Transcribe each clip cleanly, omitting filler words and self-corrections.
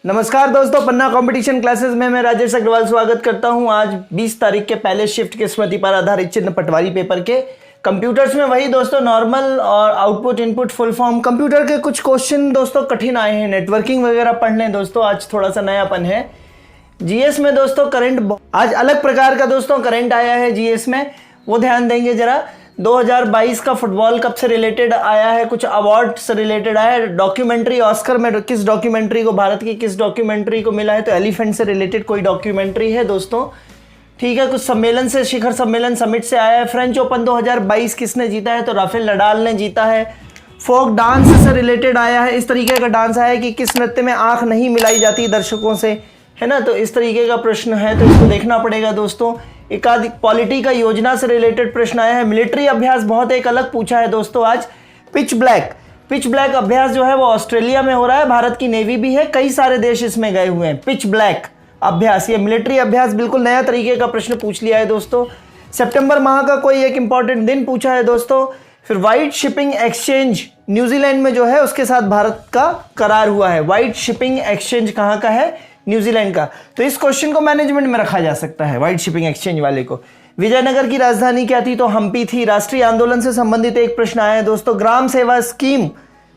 नमस्कार दोस्तों, पन्ना competition classes में मैं राजेश अग्रवाल स्वागत करता हूं। आज 20 तारीख के पहले शिफ्ट के स्मृति पर आधारित चिन्ह पटवारी पेपर के कंप्यूटर्स में वही दोस्तों नॉर्मल और output input full form computer के कुछ क्वेश्चन दोस्तों कठिन आए हैं। नेटवर्किंग वगैरह पढ़ लें दोस्तों, आज थोड़ा सा नयापन है। जीएस में दोस्तों करंट आज अलग प्रकार का दोस्तों करंट आया है जीएस में, वो ध्यान देंगे जरा। 2022 का फुटबॉल कप से रिलेटेड आया है, कुछ अवार्ड से रिलेटेड आया है। डॉक्यूमेंट्री ऑस्कर में किस डॉक्यूमेंट्री को, भारत की किस डॉक्यूमेंट्री को मिला है, तो एलिफेंट से रिलेटेड कोई डॉक्यूमेंट्री है दोस्तों। ठीक है, कुछ सम्मेलन से, शिखर सम्मेलन समिट से आया है। फ्रेंच ओपन 2022 किसने जीता है, तो राफेल नडाल ने जीता है। फोक डांस से रिलेटेड आया है, इस तरीके का डांस आया है कि किस नृत्य में आंख नहीं मिलाई जाती दर्शकों से, है ना, तो इस तरीके का प्रश्न है, तो इसको देखना पड़ेगा दोस्तों। एकाधिक पॉलिटी का योजना से रिलेटेड प्रश्न आया है। मिलिट्री अभ्यास बहुत एक अलग पूछा है दोस्तों आज। पिच ब्लैक अभ्यास जो है वो ऑस्ट्रेलिया में हो रहा है, भारत की नेवी भी है, कई सारे देश इसमें गए हुए हैं। पिच ब्लैक अभ्यास, ये मिलिट्री अभ्यास बिल्कुल नया तरीके का प्रश्न पूछ लिया है दोस्तों। सितंबर माह का कोई एक इंपॉर्टेंट दिन पूछा है दोस्तों। फिर व्हाइट शिपिंग एक्सचेंज न्यूजीलैंड में जो है उसके साथ भारत का करार हुआ है। व्हाइट शिपिंग एक्सचेंज कहाँ का है, न्यूजीलैंड का। तो इस क्वेश्चन को मैनेजमेंट में रखा जा सकता है, व्हाइट शिपिंग एक्सचेंज वाले को। विजयनगर की राजधानी क्या थी, तो हम्पी थी। राष्ट्रीय आंदोलन से संबंधित एक प्रश्न आया है दोस्तों। ग्राम सेवा स्कीम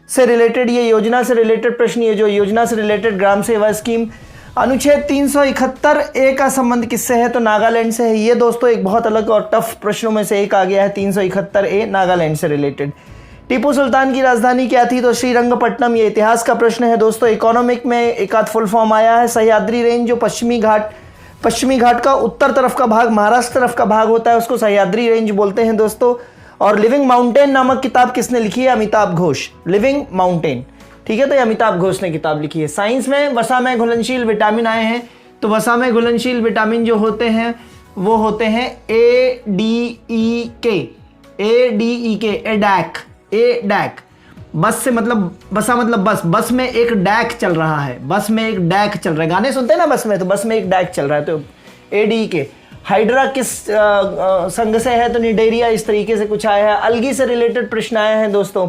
से रिलेटेड, ये योजना से रिलेटेड प्रश्न, ये जो योजना से रिलेटेड ग्राम सेवा स्कीम। अनुच्छेद 371A का संबंध किससे है, तो नागालैंड से है। ये दोस्तों एक बहुत अलग और टफ प्रश्नों में से एक आ गया है, 371A नागालैंड से रिलेटेड। टीपू सुल्तान की राजधानी क्या थी, तो श्रीरंगपट्टनम। ये इतिहास का प्रश्न है दोस्तों। इकोनॉमिक में एक आध फुल फॉर्म आया है। सह्याद्री रेंज जो पश्चिमी घाट का उत्तर तरफ का भाग, महाराष्ट्र तरफ का भाग होता है, उसको सह्याद्री रेंज बोलते हैं दोस्तों। और लिविंग माउंटेन नामक किताब किसने लिखी है, अमिताभ घोष। लिविंग माउंटेन, ठीक है, तो ये अमिताभ घोष ने किताब लिखी है। साइंस में वसा में घुलनशील विटामिन आए हैं, तो वसा में घुलनशील विटामिन जो होते हैं वो होते हैं एडैक। बस से मतलब वसा मतलब बस में एक डैक चल रहा है, गाने सुनते हैं ना बस में, तो बस में एक डैक चल रहा है, तो ADEK। हाइड्रा किस संघ से है, तो निडेरिया, इस तरीके से कुछ आया है। अलगी से रिलेटेड प्रश्न आए हैं दोस्तों,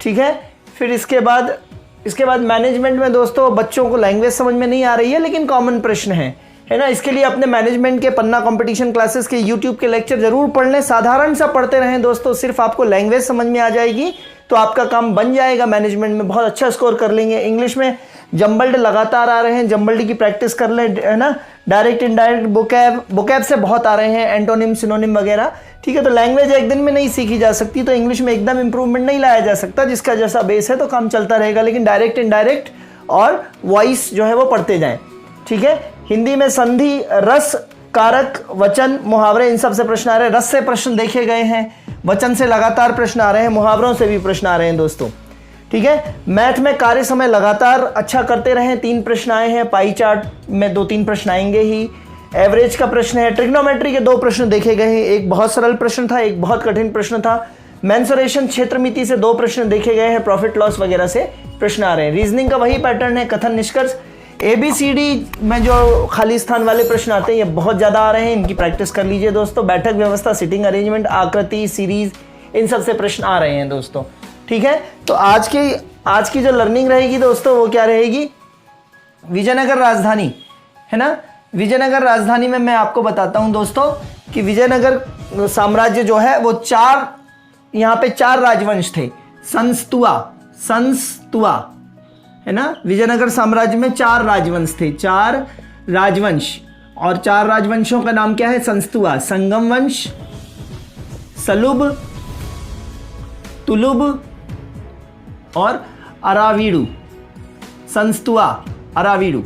ठीक है। फिर इसके बाद मैनेजमेंट में दोस्तों बच्चों को लैंग्वेज समझ में नहीं आ रही है लेकिन कॉमन प्रश्न है ना, इसके लिए अपने मैनेजमेंट के पन्ना कंपटीशन क्लासेस के यूट्यूब के लेक्चर जरूर पढ़ लें। साधारण सा पढ़ते रहें दोस्तों, सिर्फ आपको लैंग्वेज समझ में आ जाएगी तो आपका काम बन जाएगा। मैनेजमेंट में बहुत अच्छा स्कोर कर लेंगे। इंग्लिश में जम्बल्ड लगातार आ रहे हैं, जम्बल्ड की प्रैक्टिस कर लें, है ना। डायरेक्ट इनडायरेक्ट बोकैब से बहुत आ रहे हैं, एंटोनिम सिनोनिम वगैरह, ठीक है। तो लैंग्वेज एक दिन में नहीं सीखी जा सकती, तो इंग्लिश में एकदम इंप्रूवमेंट नहीं लाया जा सकता। जिसका जैसा बेस है तो काम चलता रहेगा, लेकिन डायरेक्ट इनडायरेक्ट और वॉइस जो है वो पढ़ते जाएं, ठीक है। हिंदी में संधि, रस, कारक, वचन, मुहावरे, इन सब से प्रश्न आ रहे हैं। रस से प्रश्न देखे गए हैं, वचन से लगातार प्रश्न आ रहे हैं, मुहावरों से भी प्रश्न आ रहे हैं दोस्तों, ठीक है। मैथ में कार्य समय लगातार अच्छा करते रहें, 3 प्रश्न आए हैं। पाई चार्ट में 2-3 प्रश्न आएंगे ही। एवरेज का प्रश्न है। ट्रिग्नोमेट्री के 2 प्रश्न देखे गए हैं, एक बहुत सरल प्रश्न था, एक बहुत कठिन प्रश्न था। मेंसुरेशन, क्षेत्रमिति से 2 प्रश्न देखे गए हैं। प्रॉफिट लॉस वगैरह से प्रश्न आ रहे हैं। रीजनिंग का वही पैटर्न है, कथन निष्कर्ष। ABCD में जो खाली स्थान वाले प्रश्न आते हैं ये बहुत ज़्यादा आ रहे हैं, इनकी प्रैक्टिस कर लीजिए दोस्तों। बैठक व्यवस्था, सीटिंग अरेंजमेंट, आकृति, सीरीज, इन सब से प्रश्न आ रहे हैं दोस्तों, ठीक है। तो आज की जो लर्निंग रहेगी दोस्तों वो क्या रहेगी, विजयनगर राजधानी, है ना। विजयनगर राजधानी में मैं आपको बताता हूं दोस्तों कि विजयनगर साम्राज्य जो है वो यहाँ पे 4 राजवंश थे। संस्तुआ, है ना। विजयनगर साम्राज्य में 4 राजवंश थे, 4 राजवंश, और 4 राजवंशों का नाम क्या है, संस्तुआ, संगम वंश, सलुब, तुलुब और अरावीडु। संस्तुआ, अरावीडु,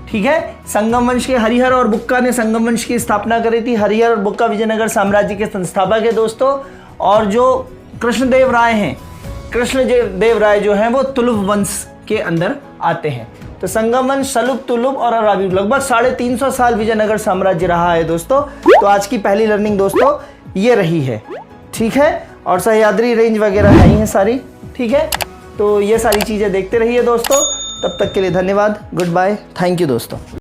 ठीक है। संगम वंश के हरिहर और बुक्का ने संगम वंश की स्थापना करी थी। हरिहर और बुक्का विजयनगर साम्राज्य के संस्थापक है दोस्तों। और जो कृष्णदेव राय जो हैं वो तुलुब वंश के अंदर आते हैं। तो संगम वंश, सलुब, तुलुब और अरावीडु, लगभग 350 साल विजयनगर साम्राज्य रहा है दोस्तों। तो आज की पहली लर्निंग दोस्तों ये रही है, ठीक है। और सह्याद्री रेंज वगैरह आई हैं सारी, ठीक है। तो ये सारी चीज़ें देखते रहिए दोस्तों। तब तक के लिए धन्यवाद, गुड बाय, थैंक यू दोस्तों।